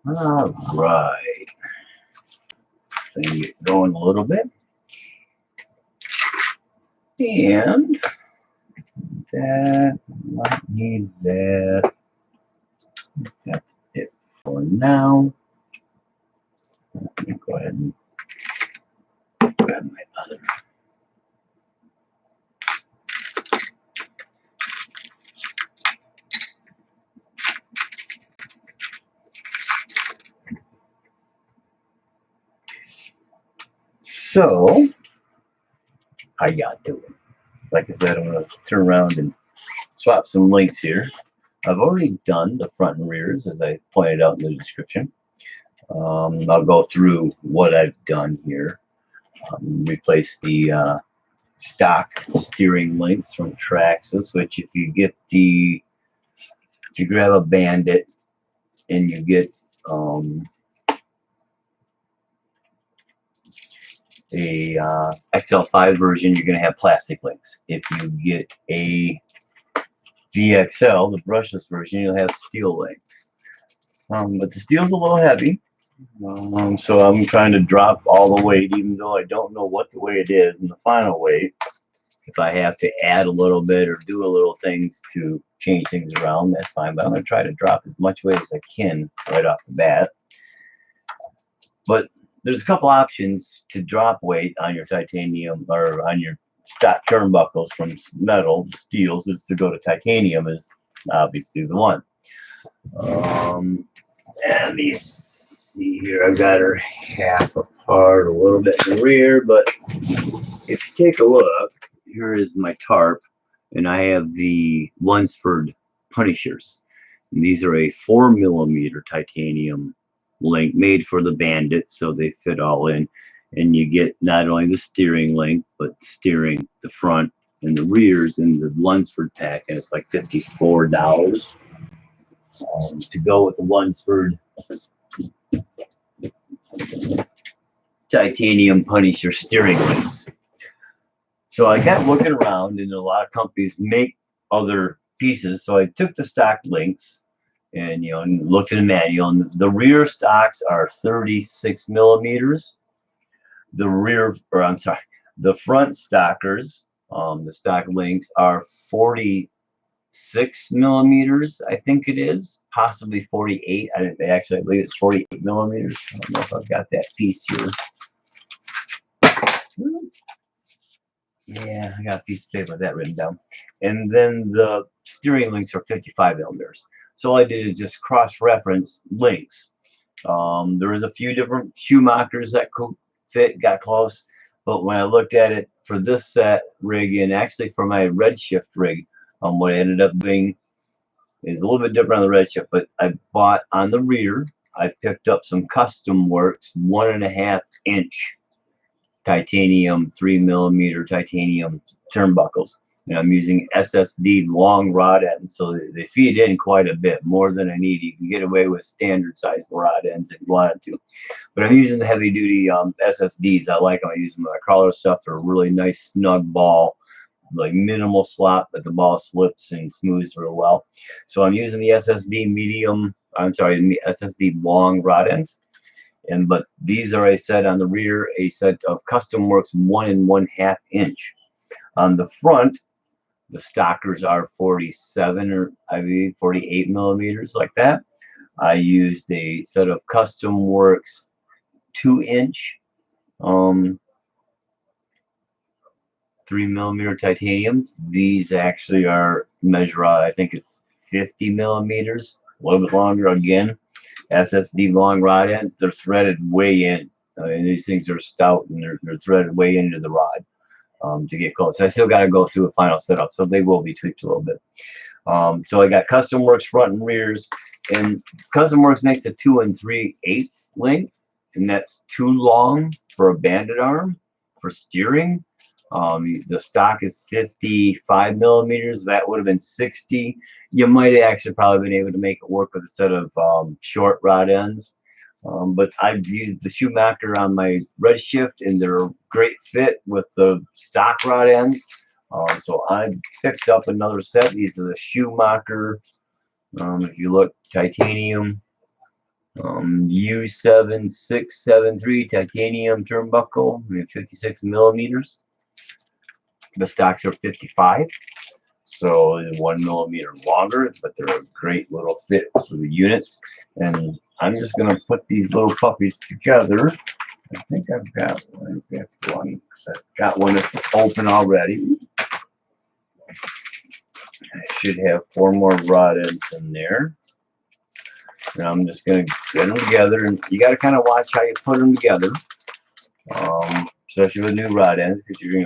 All right. Thing get going a little bit. And that might need that. That's it for now. Let me go ahead and grab my other. So, how y'all doing? Like I said, I'm going to turn around and swap some links here. I've already done the front and rears, as I pointed out in the description. I'll go through what I've done here. Replace the stock steering links from Traxxas, which if you grab a Bandit and you get a XL5 version, you're going to have plastic links. If you get a VXL, the brushless version, you'll have steel links. But the steel's a little heavy, so I'm trying to drop all the weight, even though I don't know what the weight is in the final weight. If I have to add a little bit or do a little things to change things around, that's fine. But I'm going to try to drop as much weight as I can right off the bat. But there's a couple options to drop weight on your titanium or on your stock turnbuckles from metal. Steels is to go to titanium is obviously the one. Let me see here. I've got her half apart, a little bit in the rear, but if you take a look, here is my tarp, and I have the Lunsford Punishers. And these are a 4mm titanium link made for the Bandit, so they fit all in. And you get not only the steering link, but the steering, the front, and the rears in the Lunsford pack, and it's like $54 to go with the Lunsford titanium Punisher steering links. So I got looking around, and a lot of companies make other pieces. So I took the stock links and looked at the manual. And the rear stocks are 36mm. The front stockers, the stock links are 46mm. I think it is, possibly 48. I believe it's 48mm. I don't know if I've got that piece here. Yeah, I got a piece of paper with that written down. And then the steering links are 55mm. So all I did is just cross-reference links. There was a few different Schumachers that could fit, got close. But when I looked at it for this set rig, and actually for my Redshift rig, what I ended up doing is a little bit different on the Redshift. But I bought on the rear, I picked up some Custom Works 1.5-inch titanium 3mm titanium turnbuckles, and I'm using SSD long rod ends, so they feed in quite a bit more than I need. You can get away with standard size rod ends if you wanted to, but I'm using the heavy duty SSDs. I like them. I use them in my crawler stuff. They're a really nice snug ball, like minimal slop, but the ball slips and smooths real well. So I'm using the SSD SSD long rod ends. But these are a set on the rear, a set of Custom Works 1 1/2 inch. On the front, the stockers are 47 or I mean 48mm, like that. I used a set of Custom Works 2-inch 3mm titaniums. These actually are measure out, I think it's 50mm, a little bit longer again. SSD long rod ends, they're threaded way in. And these things are stout, and they're threaded way into the rod to get close. I still got to go through a final setup, so they will be tweaked a little bit. So I got Custom Works front and rears, and Custom Works makes a 2 3/8 length, and that's too long for a Bandit arm for steering. The stock is 55mm. That would have been 60. You might have actually probably been able to make it work with a set of short rod ends. But I've used the Schumacher on my Redshift, and they're a great fit with the stock rod ends. So I picked up another set. These are the Schumacher, if you look, titanium U7673 titanium turnbuckle, 56 millimeters. The stocks are 55, so 1 millimeter longer, but they're a great little fit for the units. And I'm just going to put these little puppies together. I think I've got one. That's the one. I've got one that's open already. I should have 4 more rod ends in there. And I'm just going to get them together. And you got to kind of watch how you put them together, especially with new rod ends, because you're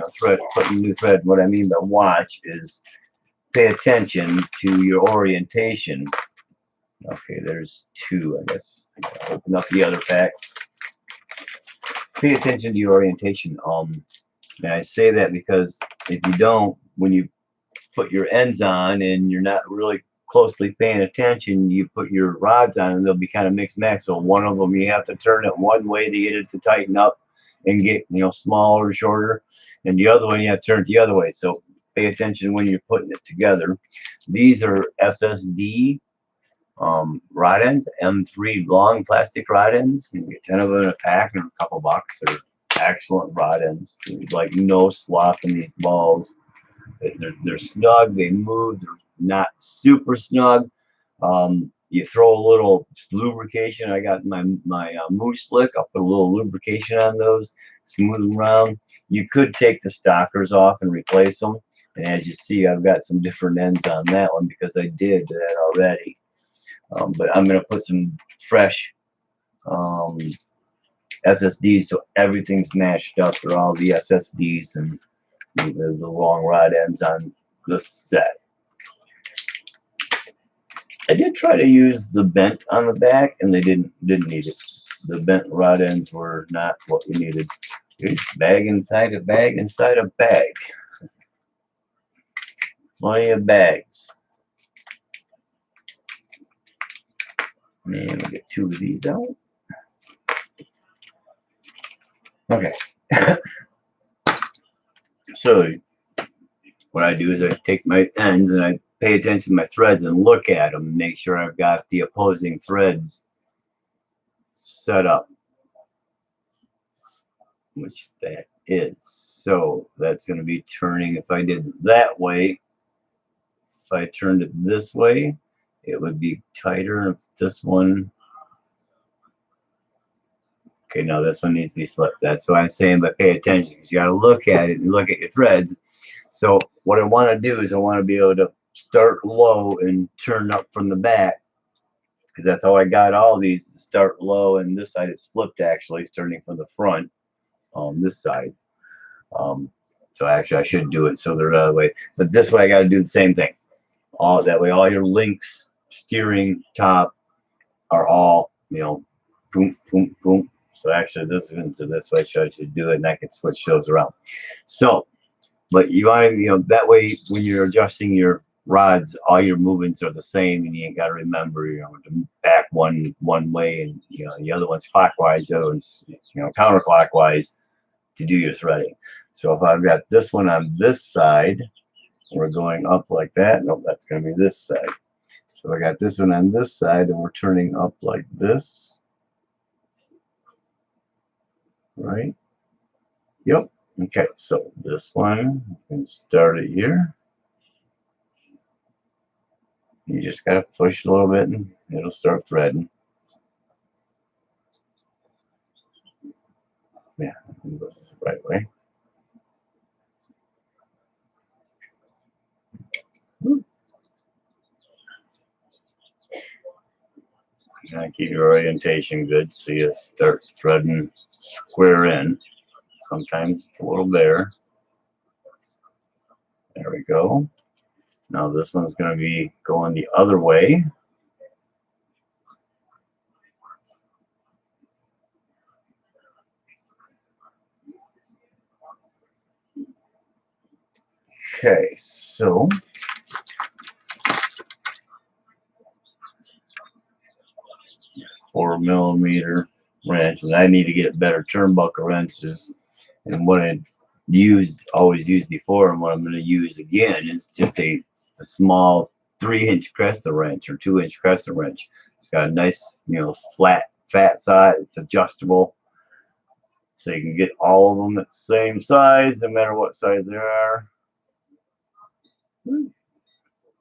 putting new thread. What I mean by watch is pay attention to your orientation. Okay, there's 2, I guess. Open up the other pack. Pay attention to your orientation. And I say that because if you don't, when you put your ends on and you're not really closely paying attention, you put your rods on and they'll be kind of mixed match. So one of them you have to turn it one way to get it to tighten up and get, smaller or shorter, and the other one you have to turn it the other way. So pay attention when you're putting it together. These are SSD rod ends, M3 long plastic rod ends. You get 10 of them in a pack and a couple bucks. They're excellent rod ends. There's like no slop in these balls. They're snug, they move, they're not super snug. You throw a little lubrication. I got my Moose Slick. I'll put a little lubrication on those, smooth them around. You could take the stockers off and replace them. And as you see, I've got some different ends on that one because I did that already. But I'm going to put some fresh SSDs so everything's matched up for all the SSDs and the long rod ends on the set. I did try to use the bent on the back, and they didn't need it. The bent rod ends were not what we needed. Here's bag inside a bag inside a bag. Plenty of bags. And we'll get 2 of these out. Okay. So what I do is I take my ends and I pay attention to my threads and look at them and make sure I've got the opposing threads set up, which that is. So that's going to be turning. If I did it that way, if I turned it this way, it would be tighter. If this one, okay, now this one needs to be slipped. That's what I'm saying, but pay attention because you got to look at it and look at your threads. So what I want to do is I want to be able to start low and turn up from the back, because that's how I got all these to start low, and this side is flipped actually, turning from the front on this side. So actually I should do it so they're the other way, but this way I got to do the same thing. All that way, all your links, steering, top are all, boom, boom, boom. So actually this one's this way, so I should do it, and I can switch those around. So, but you want to, that way when you're adjusting your rods, all your movements are the same, and you ain't got to remember, to back one way, and the other one's clockwise, the other one's counterclockwise to do your threading. So if I've got this one on this side, we're going up like that. Nope, that's going to be this side. So I got this one on this side, and we're turning up like this. Right? Yep. Okay, so this one, you can start it here. You just got to push a little bit and it'll start threading. Yeah, it goes the right way. And keep your orientation good so you start threading square in. Sometimes it's a little bare. There we go. Now this one's going to be going the other way. Okay, so .4mm wrench, and I need to get better turnbuckle wrenches. And what I always used before, and what I'm going to use again is just a small 3-inch crescent wrench or 2-inch crescent wrench. It's got a nice, flat, fat side. It's adjustable, so you can get all of them at the same size, no matter what size they are.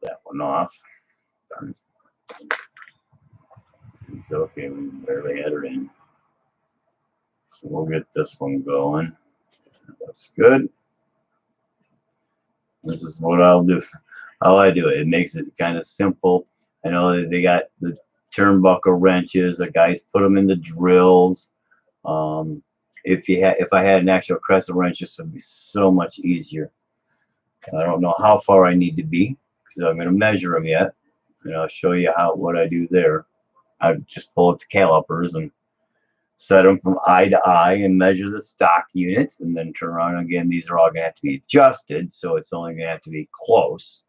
That one off. Darn. It's okay, we barely had her in. So we'll get this one going. That's good. This is what I'll do. How I do it. It makes it kind of simple. I know that they got the turnbuckle wrenches. The guys put them in the drills. If I had an actual crescent wrench, this would be so much easier. I don't know how far I need to be because I'm going to measure them yet, and I'll show you what I do there. I just pull up the calipers and set them from eye to eye and measure the stock units, and then turn around again. These are all going to have to be adjusted, so it's only going to have to be close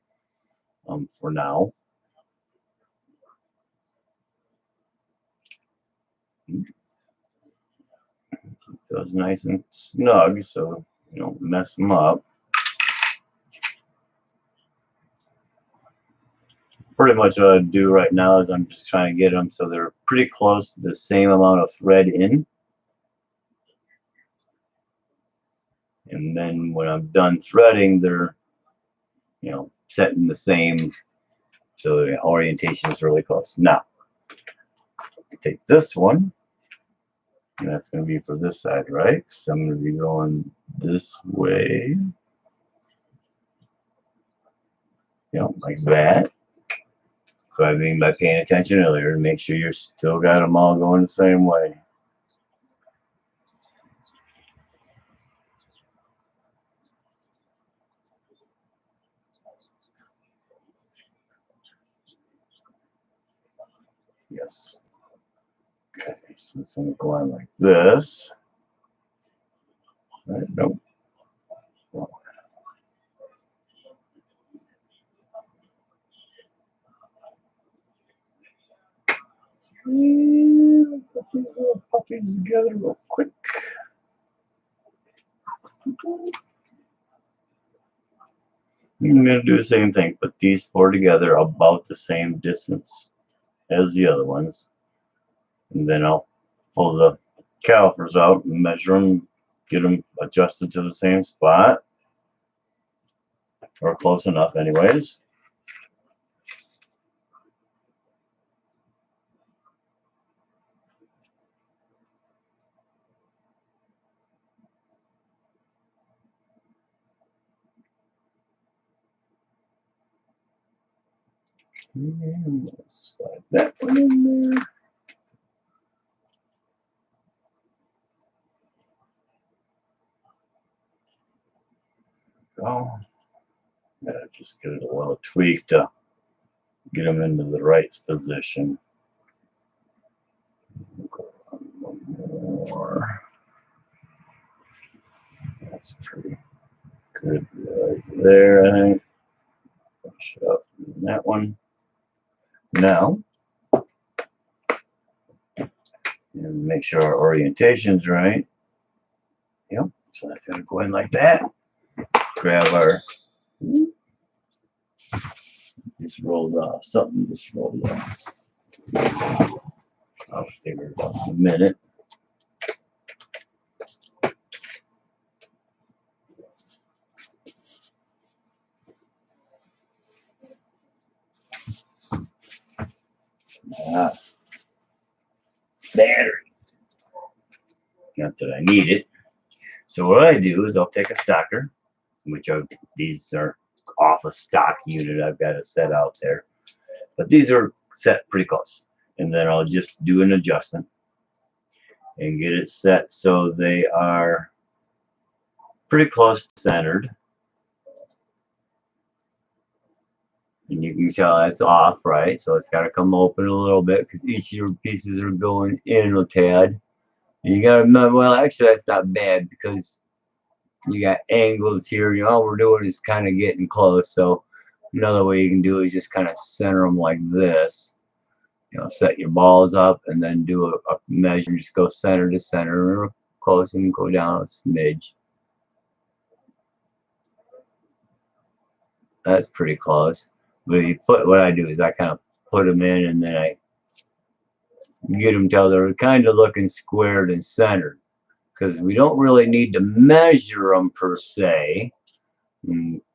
for now. Keep those nice and snug so you don't mess them up. Pretty much what I do right now is I'm just trying to get them so they're pretty close to the same amount of thread in. And then when I'm done threading, they're, set in the same, so the orientation is really close. Now, take this one, and that's going to be for this side, right? So I'm going to be going this way, like that. So I mean by paying attention earlier, to make sure you're still got them all going the same way. Yes. Okay, so it's going to go on like this. Right, nope. Put these little puppies together real quick. I'm going to do the same thing. Put these 4 together about the same distance as the other ones. And then I'll pull the calipers out and measure them, get them adjusted to the same spot, or close enough anyways. And we'll slide that one in there. Go. Yeah, just get it a little tweak to get them into the right position. One more. That's pretty good right there, I think. Finish it up in that one. Now, and make sure our orientation's right. Yep, so that's gonna go in like that. Grab our, just rolled off, something just rolled off. I'll figure it out in a minute. Battery. Not that I need it. So what I do is I'll take a stocker, which these are off a stock unit I've got to set out there, but these are set pretty close, and then I'll just do an adjustment and get it set so they are pretty close centered. And you can tell that's off, right? So it's got to come open a little bit because each of your pieces are going in a tad. And you got to remember, well, actually, that's not bad because you got angles here. All we're doing is kind of getting close. So another way you can do it is just kind of center them like this. Set your balls up and then do a measure. Just go center to center, close, and go down a smidge. That's pretty close. But you put, what I do is I kind of put them in, and then I get them till they're kind of looking squared and centered, because we don't really need to measure them per se.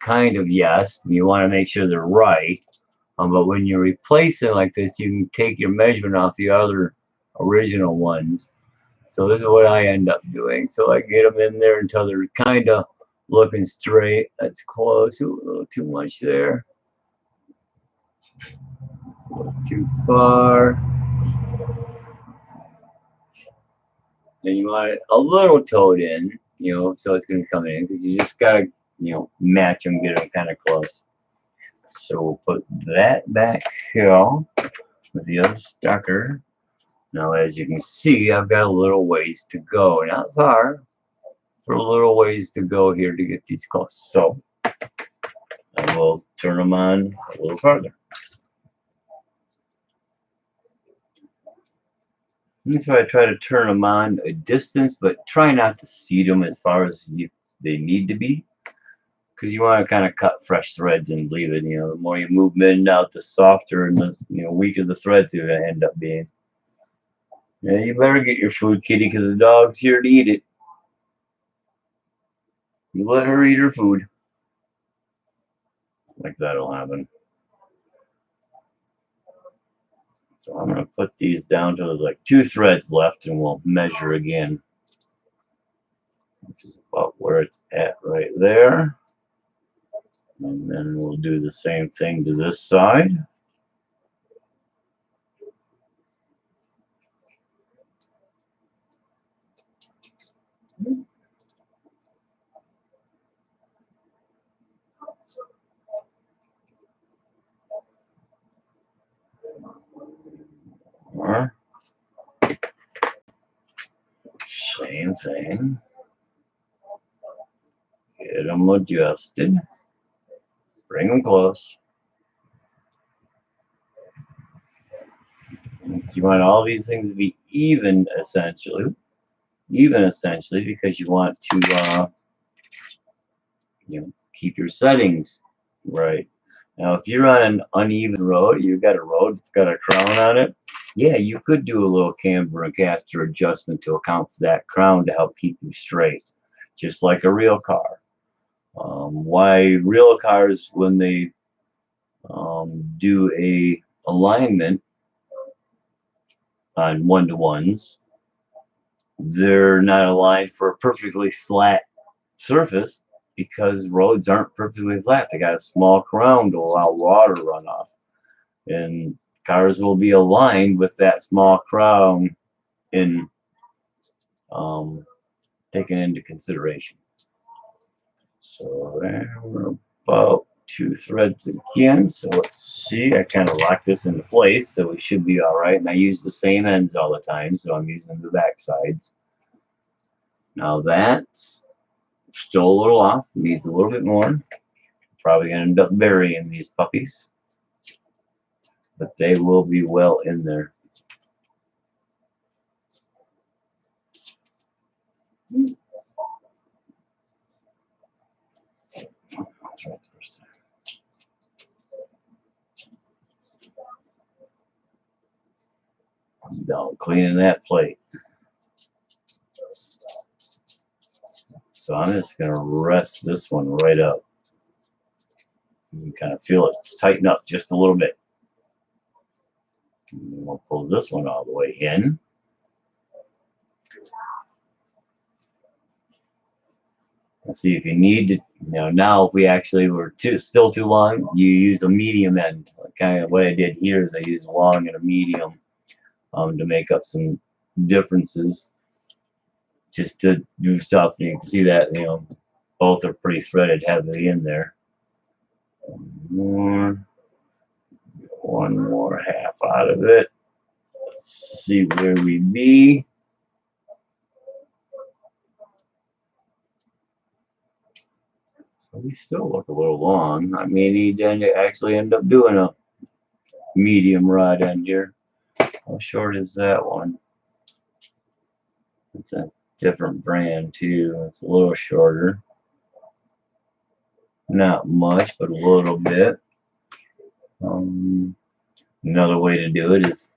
Kind of, yes, you want to make sure they're right. But when you replace it like this, you can take your measurement off the other original ones. So this is what I end up doing. So I get them in there until they're kind of looking straight. That's close. Ooh, a little too much there. A little too far. Then you want it a little towed in, you know, so it's going to come in, because you just got to, you know, match them, get them kind of close. So we'll put that back here with the other stacker. Now, as you can see, I've got a little ways to go. Not far, but a little ways to go here to get these close. So I will turn them on a little farther. And so I try to turn them on a distance, but try not to seat them as far as they need to be, because you want to kind of cut fresh threads and leave it. You know, the more you move them in and out, the softer and the, you know, weaker the threads are going to end up being. Yeah, you better get your food, kitty, because the dog's here to eat it. You let her eat her food. Like that'll happen. So I'm going to put these down to there's like 2 threads left, and we'll measure again, which is about where it's at right there. And then we'll do the same thing to this side. Same thing. Get them adjusted. Bring them close. You want all these things to be even, essentially. Because you want to, you know, keep your settings right. Now, if you're on an uneven road, you've got a road that's got a crown on it, yeah, you could do a little camber and caster adjustment to account for that crown to help keep you straight, just like a real car. Why real cars, when they do a alignment on one-to-ones, they're not aligned for a perfectly flat surface, because roads aren't perfectly flat. They got a small crown to allow water runoff, and cars will be aligned with that small crown in taken into consideration. So there we're about 2 threads again. So let's see, I kind of locked this into place, so we should be all right. And I use the same ends all the time, so I'm using the back sides. Now that's still a little off, needs a little bit more. Probably gonna end up burying these puppies, but they will be well in there. I'm done cleaning that plate. So I'm just gonna rest this one right up. You can kind of feel it tighten up just a little bit. And we'll pull this one all the way in. Let's see if you need to, you know, now if we actually were still too long, you use a medium end. Kind of what I did here is I used a long and a medium to make up some differences, just to do stuff. And you can see that, you know, both are pretty threaded heavily in there. One more half out of it. Let's see where we be. So we still look a little long. I may need to actually end up doing a medium rod end here. How short is that one? It's a different brand too. It's a little shorter. Not much, but a little bit. Another way to do it is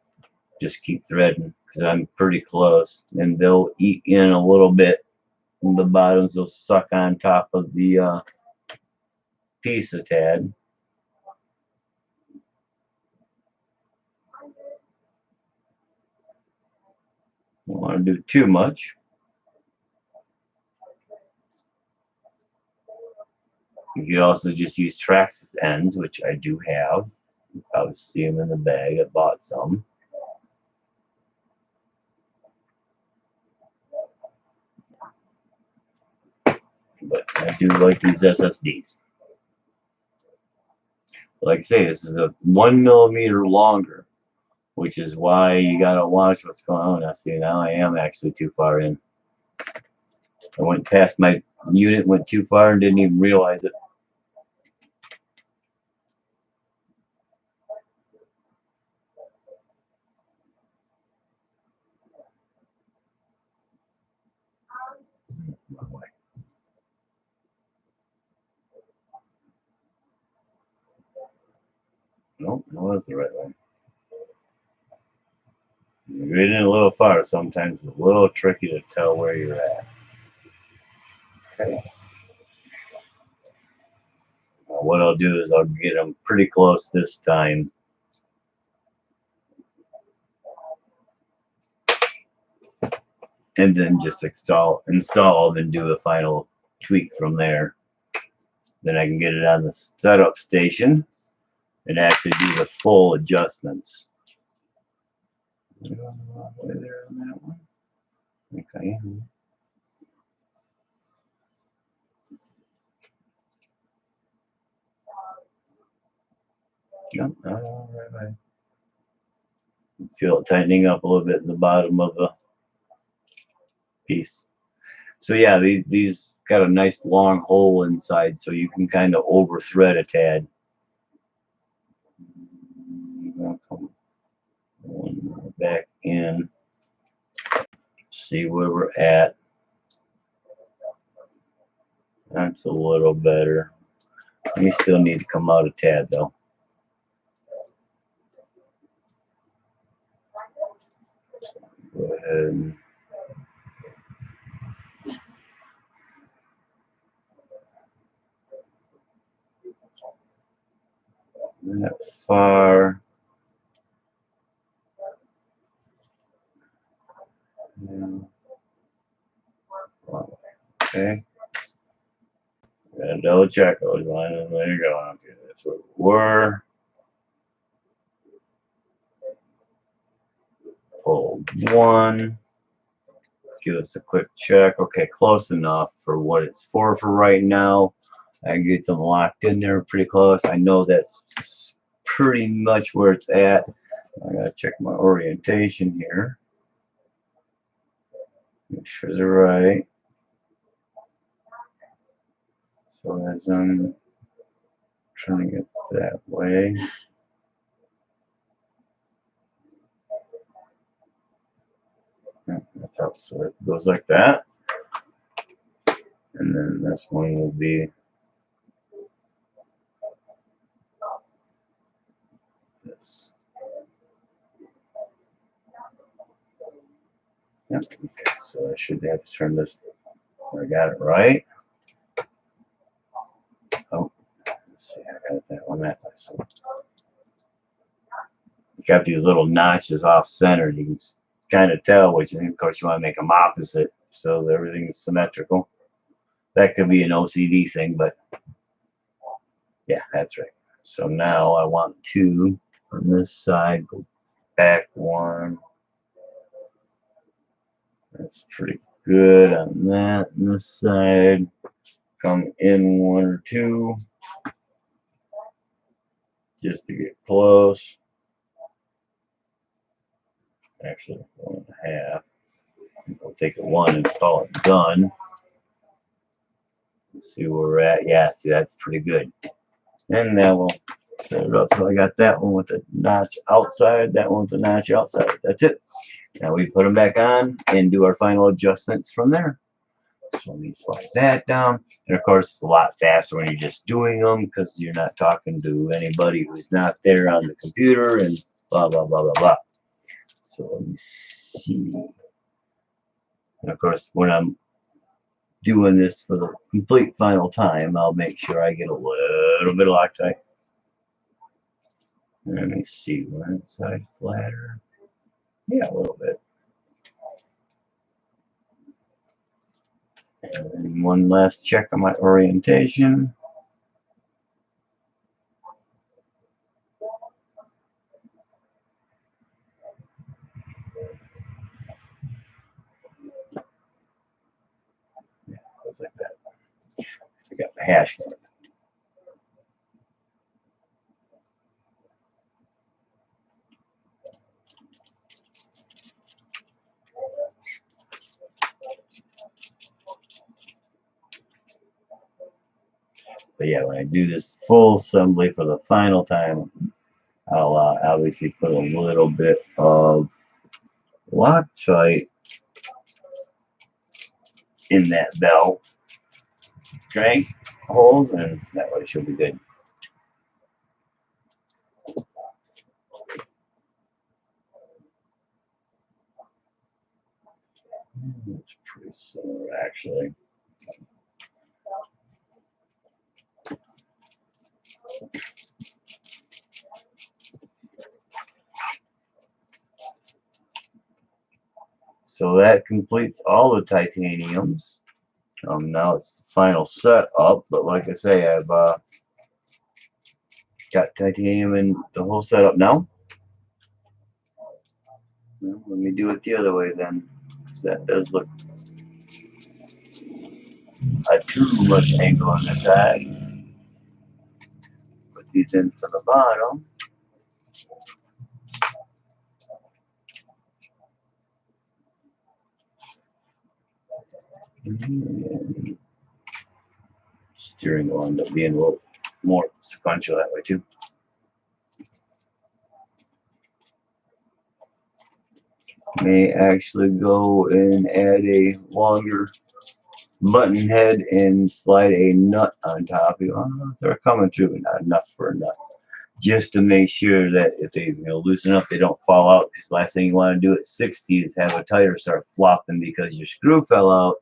just keep threading, because I'm pretty close, and they'll eat in a little bit. And the bottoms will suck on top of the piece of tad. Don't want to do too much. You could also just use Trax ends, which I do have. You probably see them in the bag. I bought some. But I do like these SSDs. Like I say, this is a 1 millimeter longer, which is why you gotta watch what's going on. Now, see, now I am actually too far in. I went past my unit, went too far, and didn't even realize it. Nope, that was the right one. You're getting a little far sometimes. It's a little tricky to tell where you're at. Okay. What I'll do is I'll get them pretty close this time. And then just install and do a final tweak from there. Then I can get it on the setup station and actually do the full adjustments. There on that one. Okay. Yep. All right. Feel it tightening up a little bit in the bottom of the piece. So yeah, these got a nice long hole inside, so you can kind of over thread a tad. Come one back in. See where we're at. That's a little better. You still need to come out a tad though. Go ahead. That far. Yeah. Okay. Gotta double check those lines. There you go. Okay, that's where we were. Fold one. Give us a quick check. Okay, close enough for what it's for right now. I can get them locked in there pretty close. I know that's pretty much where it's at. I gotta check my orientation here. Make sure they're right. So as I'm trying to get that way. That's up. So it goes like that. And then this one will be this. Yep. Okay, so I should have to turn this. I got it right. Oh, let's see. I got that one that way. So it's got these little notches off center. You can kind of tell which, and of course, you want to make them opposite so that everything's symmetrical. That could be an OCD thing, but yeah, that's right. So now I want two on this side, go back one. That's pretty good on that. On this side, come in one or two just to get close. Actually, 1.5. I'll take a 1 and call it done. Let's see where we're at. Yeah, see, that's pretty good. And now we'll set it up. So I got that one with the notch outside, that one with the notch outside. That's it. Now we put them back on and do our final adjustments from there. So let me slide that down. And of course, it's a lot faster when you're just doing them because you're not talking to anybody who's not there on the computer and blah, blah, blah, blah, blah. So let me see. And of course, when I'm doing this for the complete final time, I'll make sure I get a little bit of Loctite. Let me see, one side flatter. Yeah, a little bit. And one last check on my orientation. Yeah, goes like that. So I got my hash mark. But yeah, when I do this full assembly for the final time, I'll obviously put a little bit of Loctite in that belt crank holes, and that way she'll be good. It's pretty similar, actually. So that completes all the titaniums. Now it's the final setup, but like I say, I've got titanium in the whole setup now. Well, let me do it the other way then, because that does look too much angle on the side. Put these in from the bottom. And steering will end up being a little more sequential that way too. May actually go and add a longer button head and slide a nut on top. Oh, they're coming through, not enough for a nut. Just to make sure that if they loosen up, they don't fall out. Because the last thing you want to do at 60 is have a tire start flopping because your screw fell out,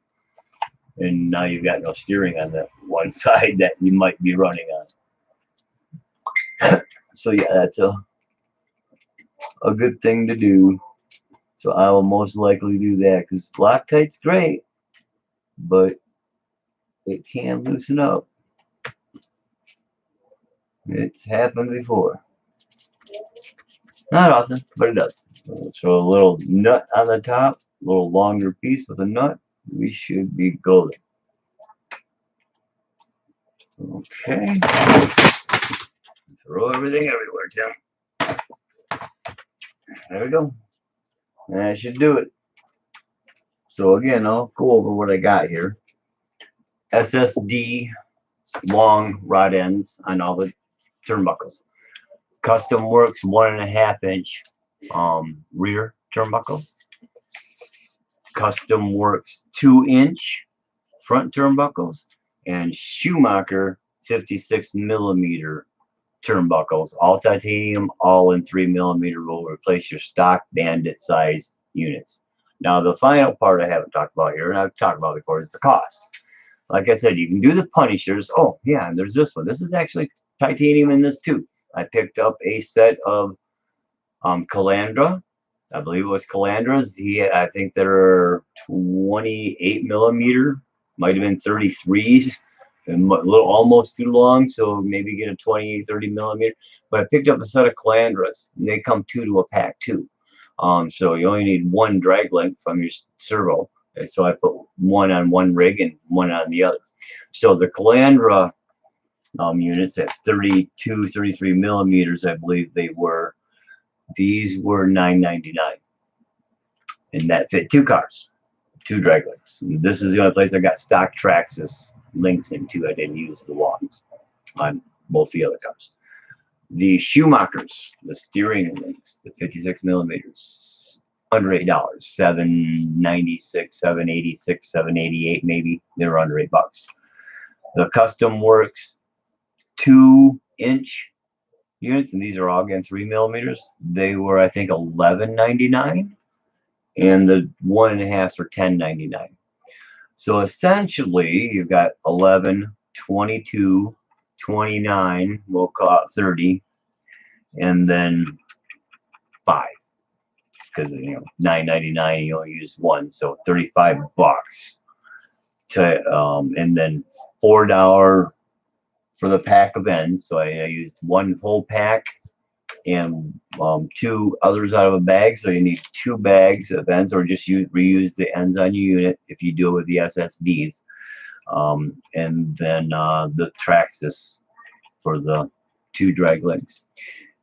and now you've got no steering on that one side that you might be running on. So yeah, that's a good thing to do. So I will most likely do that because Loctite's great, but it can loosen up. It's happened before. Not often, but it does. So a little nut on the top, a little longer piece with a nut, we should be golden. Okay. Throw everything everywhere, Tim. There we go. That should do it. So again, I'll go over what I got here. SSD long rod ends on all the turnbuckles. Custom Works 1.5 inch rear turnbuckles. Custom Works 2 inch front turnbuckles, and Schumacher 56 millimeter turnbuckles, all titanium, all in 3 millimeter, will replace your stock bandit size units. Now the final part I haven't talked about here, and I've talked about before, is the cost. Like I said, you can do the Punishers. Oh yeah, and there's this one. This is actually titanium in this too. I picked up a set of Calandra. I believe it was Calandras. I think they're 28 millimeter, might have been 33s, and a little almost too long, so maybe get a 28, 30 millimeter. But I picked up a set of Calandras, and they come 2 to a pack too. So you only need 1 drag length from your servo. And so I put 1 on one rig and 1 on the other. So the Calandra units at 32, 33 millimeters, I believe they were. These were $9.99, and that fit 2 cars, 2 drag links. And this is the only place I got stock Traxxas links into. I didn't use the longs on both the other cars. The Schumachers, the steering links, the 56 millimeters, under $8, 7.96, 7.86, 7.88 maybe. They were under $8. The Custom Works 2-inch units, and these are all again 3mm. They were, I think, $11.99, and the 1.5s were $10.99. So essentially, you've got 11, 22, 29, we'll call it 30, and then 5. Because $9.99, you only use one, so $35 to and then $4 for the pack of ends. So I used one whole pack and 2 others out of a bag. So you need 2 bags of ends, or just reuse the ends on your unit if you do it with the SSDs. And then the Traxxas for the 2 drag links.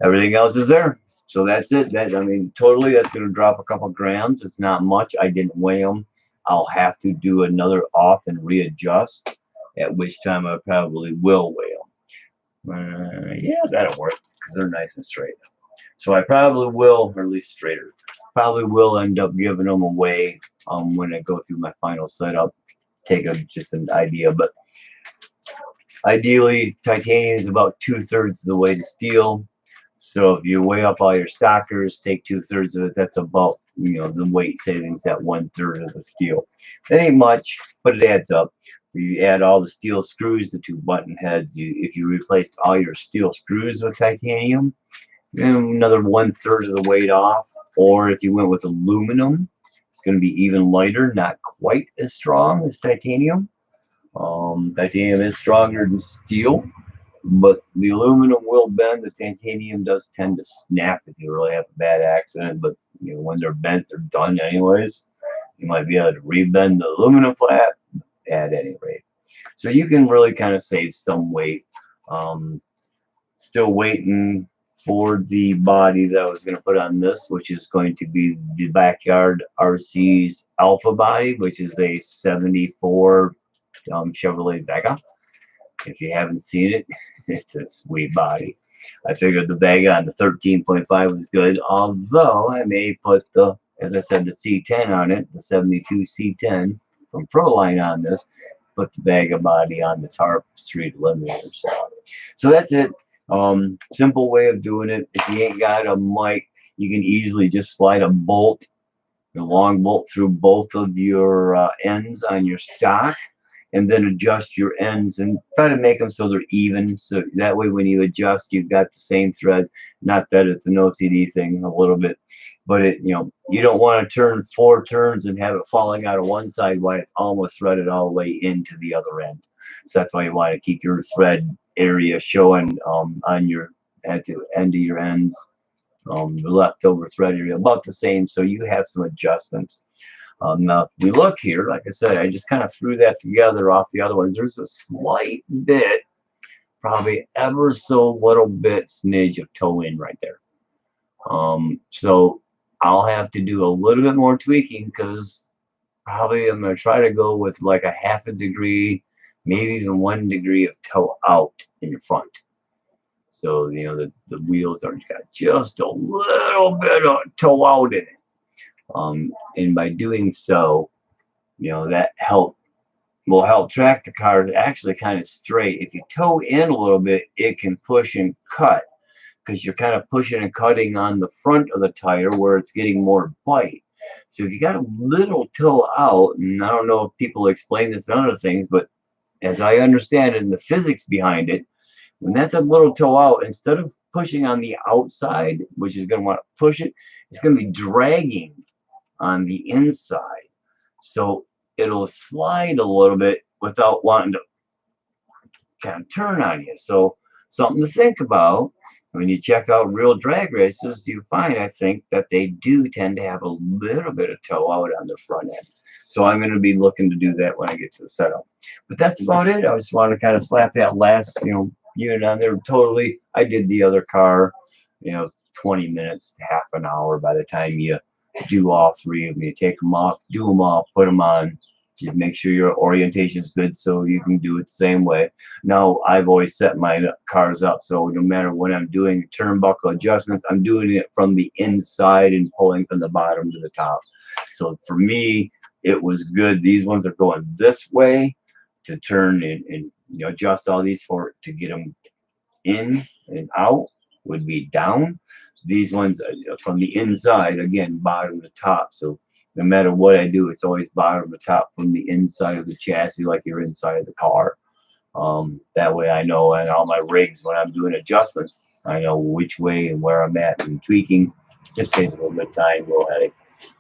Everything else is there. So that's it. That, I mean, totally, that's going to drop a couple grams. It's not much. I didn't weigh them. I'll have to do another off and readjust, at which time I probably will weigh them. Yeah, that'll work because they're nice and straight. So I probably will, or at least straighter, probably will end up giving them away when I go through my final setup. Take just an idea, but ideally, titanium is about 2/3 the weight of steel. So if you weigh up all your stockers, take 2/3 of it, that's about, the weight savings, that 1/3 of the steel. That ain't much, but it adds up. You add all the steel screws, the 2 button heads. If you replaced all your steel screws with titanium, another 1/3 of the weight off. Or if you went with aluminum, it's going to be even lighter, not quite as strong as titanium. Titanium is stronger than steel, but the aluminum will bend. The titanium does tend to snap if you really have a bad accident, but when they're bent, they're done anyways. You might be able to rebend the aluminum flat at any rate. So you can really kind of save some weight. Still waiting for the body that I was going to put on this, which is going to be the Backyard RC's Alpha body, which is a 74 Chevrolet Vega. If you haven't seen it, it's a sweet body. I figured the Vega on the 13.5 was good, although I may put the, as I said, the C10 on it, the 72 C10 from Proline on this, put the Vega body on the Tarp Street Eliminator. So that's it. Simple way of doing it. If you ain't got a mic, you can easily just slide a bolt, a long bolt, through both of your ends on your stock, and then adjust your ends and try to make them so they're even. So that way when you adjust, you've got the same thread. Not that it's an OCD thing a little bit, but you don't want to turn 4 turns and have it falling out of one side while it's almost threaded all the way into the other end. So that's why you want to keep your thread area showing at the end of your ends, the leftover thread area about the same, so you have some adjustments. Now, if we look here, like I said, I just kind of threw that together off the other ones. There's a slight bit, probably ever so little bit smidge of toe in right there. So I'll have to do a little bit more tweaking, because probably I'm going to try to go with like a 1/2 degree, maybe even 1 degree of toe out in your front. So, the wheels are got just a little bit of toe out in it. And by doing so, that will help track the cars actually kind of straight. If you toe in a little bit, it can push and cut, because you're kind of pushing and cutting on the front of the tire where it's getting more bite. So if you got a little toe out, and I don't know if people explain this and other things, but as I understand it and the physics behind it, when that's a little toe out, instead of pushing on the outside, which is going to want to push it, it's going to be dragging on the inside. So it'll slide a little bit without wanting to kind of turn on you. So something to think about. When you check out real drag races, you find, I think, that they do tend to have a little bit of toe out on the front end. So I'm going to be looking to do that when I get to the setup. But that's about it. I just want to kind of slap that last, unit on there. Totally, I did the other car, 20 minutes to half an hour by the time you do all 3 of them. You take them off, do them all, put them on. Just make sure your orientation is good so you can do it the same way. Now, I've always set my cars up so no matter what I'm doing turnbuckle adjustments, I'm doing it from the inside and pulling from the bottom to the top. So for me, it was good. These ones are going this way to turn and adjust all these for to get them in and out would be down. These ones from the inside, again, bottom to top. So no matter what I do, it's always bottom to top from the inside of the chassis, like you're inside of the car. That way I know, and all my rigs, when I'm doing adjustments, I know which way and where I'm at and tweaking. Just saves a little bit of time, a little headache.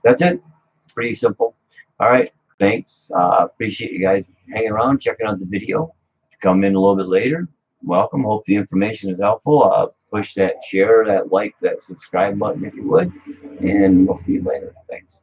That's it. It's pretty simple. All right. Thanks. Appreciate you guys hanging around, checking out the video. If you come in a little bit later, welcome. Hope the information is helpful. Push that share, that like, that subscribe button if you would. And we'll see you later. Thanks.